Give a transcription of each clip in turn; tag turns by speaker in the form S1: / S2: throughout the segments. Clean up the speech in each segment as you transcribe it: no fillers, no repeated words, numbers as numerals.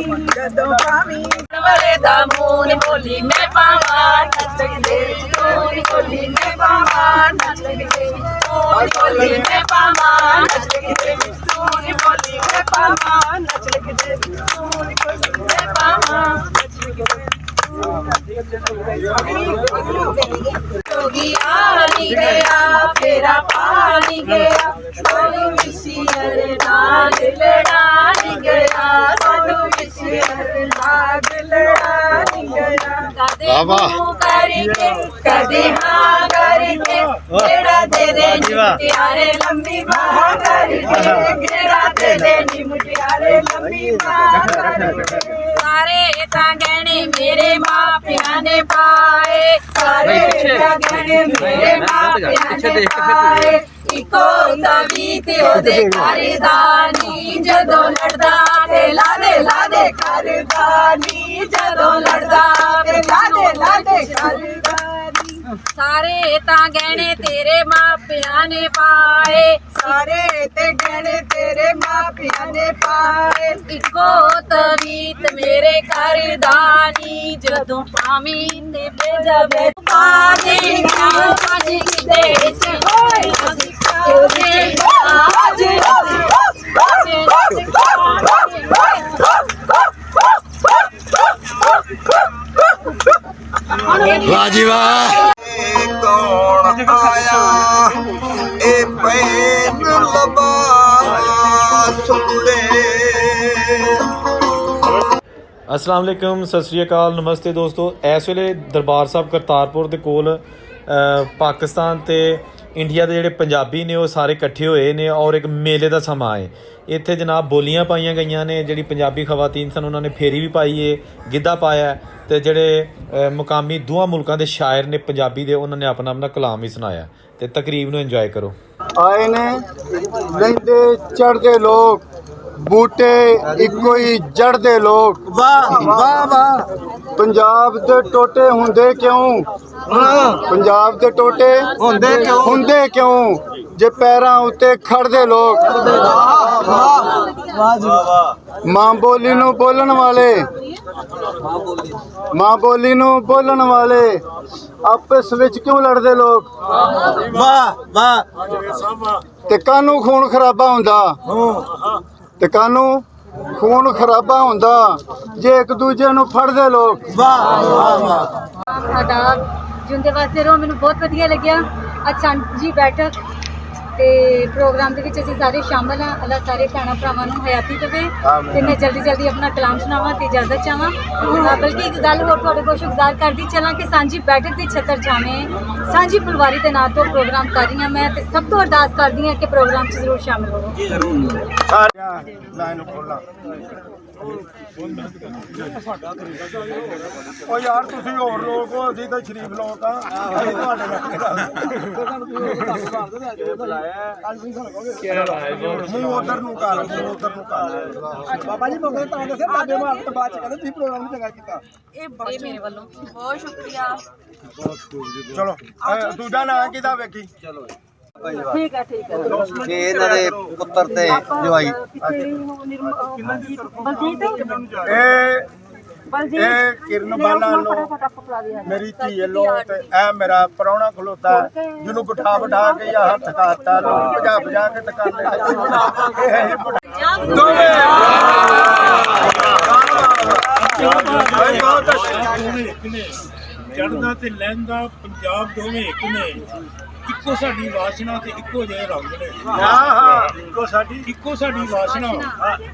S1: जदों पावी वाले दा मून बोली मैं पावा नच दे मून बोली मैं पावा नच दे मून बोली मैं पावा नच दे मून बोली मैं पावा नच दे मून बोली मैं पावा जोगी आनी गया फेरा पानी गया सोनू मिशियर नाग लड़ानी गया सोनू मिशियर नाग लड़ानी गया कदे मुँह करके कदे हाँ करके घेरा दे दे मुटियारे लंबी बाह करके घेरा दे दे मुटियारे लंबी बाह करके सारे तां गहने मेरे माँ पिया ने पाए सारे गहने मेरे माँ पिया ने पाए इको तवी ते ओदे करदानी जदों लड़दा ते लादे करदानी जदों लड़दा ते लादे करदानी सारे तां गहने तेरे माँ पिया ने पाए सारे ते गहने तेरे माँ पिया ने पाए इको तवीत मेरे करदानी जदों पावी ते भेजा वे पाजे पाजे देश होए
S2: वाह जी वाह
S3: कौन आया ए पैन लबा सुनले
S4: अस्सलाम वालेकुम सत श्री अकाल नमस्ते दोस्तों इस वेले दरबार साहब करतारपुर के कोल पाकिस्तान ते इंडिया के जोड़े पंजाबी ने वो सारे इकट्ठे हुए ने और एक मेले का समा है इत्थे जनाब बोलियां पाइयां गई ने जी पंजाबी खवातीन सन उन्होंने फेरी भी पाई है गिद्धा पाया तो जोड़े मुकामी दोवां मुल्कों के शायर ने पंजाबी दे उन्होंने अपना अपना कलाम भी सुनाया तो तकरीब नूं इंजॉय करो।
S3: आए ने लैंदे चढ़दे लोग बूटे इको ही जड़दे लोग वाह वाह वाह पंजाब दे टोटे हुंदे क्यों पंजाब दे टोटे हुंदे क्यों जे पैरां उत्ते खड़दे लोग मां बोली नूं बोलण वाले आपस विच क्यों लड़दे लोग वाह वाह ते कानू खून खराबा हुंदा ते कानू खून खराबा हुंदा जे एक दूजे नूं फड़दे लोग वाह वाह वाह
S5: आदाब जिंदे वास्ते रहो मैनूं बहुत वधिया लग्या अज सांझी बैठक ते प्रोग्राम दे विच असीं सारे शामिल हां अल्लाह सारे भैणां भरावां नूं हयाती देवे ते मैं जल्दी जल्दी अपना कलाम सुनावां ते इजाजत चाहां बल्कि एक गल होर तुहाडे कोल गुज़ार करदी चलां कि सांझी बैठक दी छत्तर छावें सांझी फुलवारी दे नां तो प्रोग्राम कर रही हां मैं ते सब तो अरदास करदी हां कि प्रोग्राम च जरूर शामिल होवो।
S3: ओ यार तुसी और लोग हो असीं तां शरीफ लोग आ मूंह उधर नूं कर बाबा जी मौके तां दस्से तागे मार ते बाद च कहंदे तुसीं प्रोग्राम चंगा कीता
S1: ਇਹ ਮੇਰੇ ਵੱਲੋਂ ਬਹੁਤ ਸ਼ੁਕਰੀਆ।
S3: चलो दूजा नां किहदा वेखी चलो
S5: ठीक है
S6: ये इन्हां दे पुत्तर ते जवाई
S3: ए किरण बाला नो मेरी धी लो ते ए मेरा परौना खलोता जिन्हों बिठा बिठा के या हथ काता लोग भजा भजा के टकाने
S7: चढ़दा ते लहंदा पंजाब दोवें एक ने इक्को साडी वासना ते इक्को जे रंग ने इक्को साडी वासना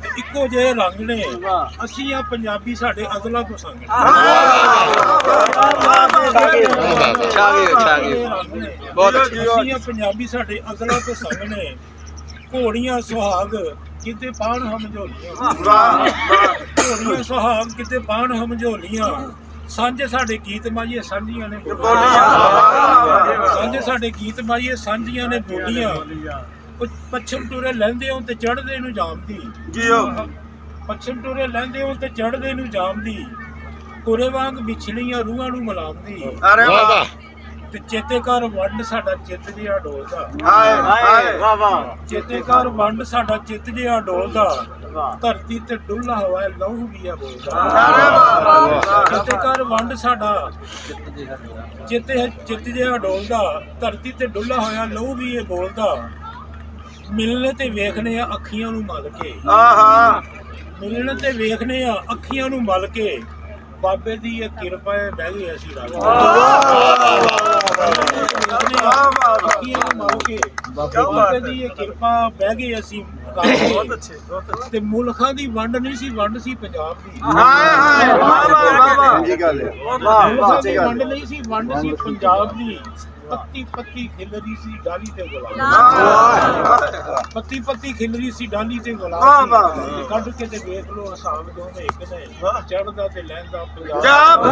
S7: ते इक्को जे रंग ने असीं आ पंजाबी साडे अगला तो संग असीं आ पंजाबी साडे अगला तो संग ने घोड़ियां सुहाग किते पाण हम झोलियां घोड़ियां सुहाग किते पाण हम झोलियां सांझे साडे गीत माईए सांझियां ने सांझे साडे गीत माईए सांझियां ने बोलियां पच्छम टुरे लहंदे हो ते चढ़दे नूं जामदी पच्छम टुरे लहंदे हो ते चढ़दे नूं जामदी कोरे वांग विछड़ियां रूहां नूं मिलांदी ते चेते कर वंड साडा चित जिहा डोलदा चेते कर वंड साडा चित जिहा डोलदा ਧਰਤੀ ਤੇ ਡੁੱਲਾ ਹੋਇਆ ਲਹੂ ਵੀ ਆ ਬੋਲਦਾ ਜਿੱਤੇ ਕਰ ਵੰਡ ਸਾਡਾ ਜਿੱਤ ਜਿਹਾ ਡੋਲਦਾ ਧਰਤੀ ਤੇ ਡੁੱਲਾ ਹੋਇਆ ਲਹੂ ਵੀ ਇਹ ਬੋਲਦਾ ਮਿਲਣ ਤੇ ਵੇਖਨੇ ਆ ਅੱਖੀਆਂ ਨੂੰ ਮਲ ਕੇ ਮਿਲਣ ਤੇ ਵੇਖਨੇ ਆ ਅੱਖੀਆਂ ਨੂੰ ਮਲ ਕੇ ਬਾਬੇ ਦੀ ਇਹ ਕਿਰਪਾ ਹੈ ਬਹਿ ਗਏ ਅਸੀਂ ਰੱਬ ਅੱਖੀਆਂ ਨੂੰ ਮਲ ਕੇ ਬਾਬੇ ਦੀ ਇਹ ਕਿਰਪਾ ਬਹਿ ਗਏ ਅਸੀਂ ਬਹੁਤ ਅੱਛੇ ਤੇ ਮੁਲਕਾਂ ਦੀ ਵੰਡ ਨਹੀਂ ਸੀ ਵੰਡ ਸੀ ਪੰਜਾਬ ਦੀ ਮੁਲਕਾਂ ਦੀ ਵੰਡ ਨਹੀਂ ਸੀ ਵੰਡ ਸੀ ਪੰਜਾਬ ਦੀ ਪੱਤੀ ਪੱਤੀ ਖਿਲਰੀ ਸੀ ਡਾਲੀ ਤੇ ਗੁਲਾਬ ਪੱਤੀ ਪੱਤੀ ਖਿਲਰੀ ਸੀ ਡਾਲੀ ਤੇ ਗੁਲਾਬ ਕੱਢ ਕੇ ਤੇ ਵੇਖ ਲੋ ਅਸਾਮ ਦੋਵੇਂ ਇੱਕ ਨੇ ਚੜਦਾ ਤੇ ਲਹਿੰਦਾ ਪੰਜਾਬ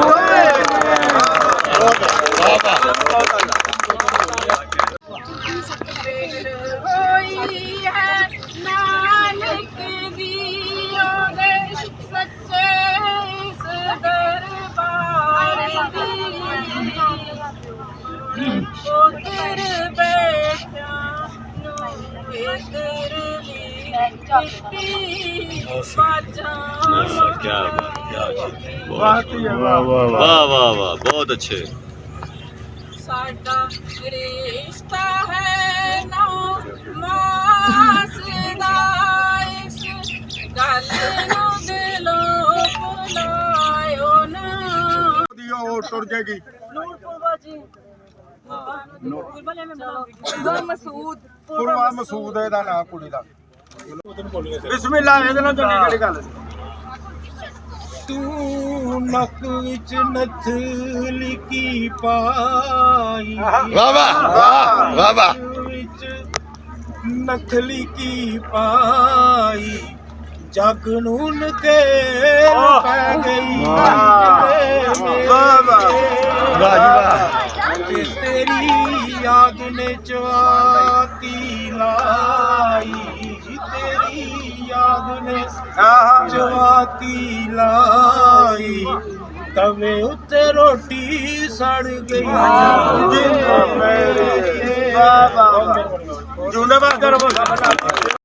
S1: ਹੋਈ ਹੈ ਨਾਨਕ ਦੀ ਉਹਦੇ ਸੱਚੇ ਇਸ ਦਰਬਾਰ ਦੀ ਉਧਰ ਬੈਠਾ ਨੂੰ ਇਧਰ ਵੀ ਕਿੱਤੀ ਬਾਜਾਂ
S6: ਵਾਹ ਵਾਹ ਵਾਹ ਬਹੁਤ ਅੱਛੇ
S1: ਸਾਡਾ ਰਿਸ਼ਤਾ ਹੈ ਨਾ ਮਾਸ ਦਾ ਇਸ ਗੱਲ ਨੂੰ ਦਿਲੋਂ ਭੁਲਾਇਓ ਨਾ
S3: ਉਹ ਟੁੱਟ ਜਾਏਗੀ
S1: ਨੂਰਪੁਰ ਬਾਜੀ ਨੂਰ ਮਸੂਦ
S3: ਪੁਰਵਾ ਮਸੂਦ ਇਹਦਾ ਨਾਂ ਕੁੜੀ ਦਾ
S7: ਉਦੋਂ ਬੋਲੀਏ
S3: ਬਿਸਮਿਲ੍ਲਾ ਇਹਦੇ ਨਾਲ ਚੰਗੀ ਕਿਹੜੀ ਗੱਲ
S7: ਤੂੰ ਨੱਕ ਵਿੱਚ ਨਥਲੀ ਕੀ ਪਾਈ
S2: ਵਾਹ ਵਾਹ ਵਾਹ ਵਾਹ
S7: ਵਿੱਚ ਨਥਲੀ ਕੀ ਪਾਈ ਜਗ ਨੂੰ ਨਕੇਲ ਪੈ ਗਈ ਤੇ ਤੇਰੀ ਯਾਦ ਨੇ ਚਵਾਤੀ ਲਾਈ ਤੇਰੀ ਯਾਦ ਨੇ ਚਵਾਤੀ ਲਾਈ ਤਵੇ ਉੱਤੇ ਰੋਟੀ ਸੜ ਗਈ
S3: ਜਿੰਦਾ ਮੇਰੇ ਵਾਹ ਵਾਹ ਜੁੰਦਾ ਬਾਤ ਕਰੋ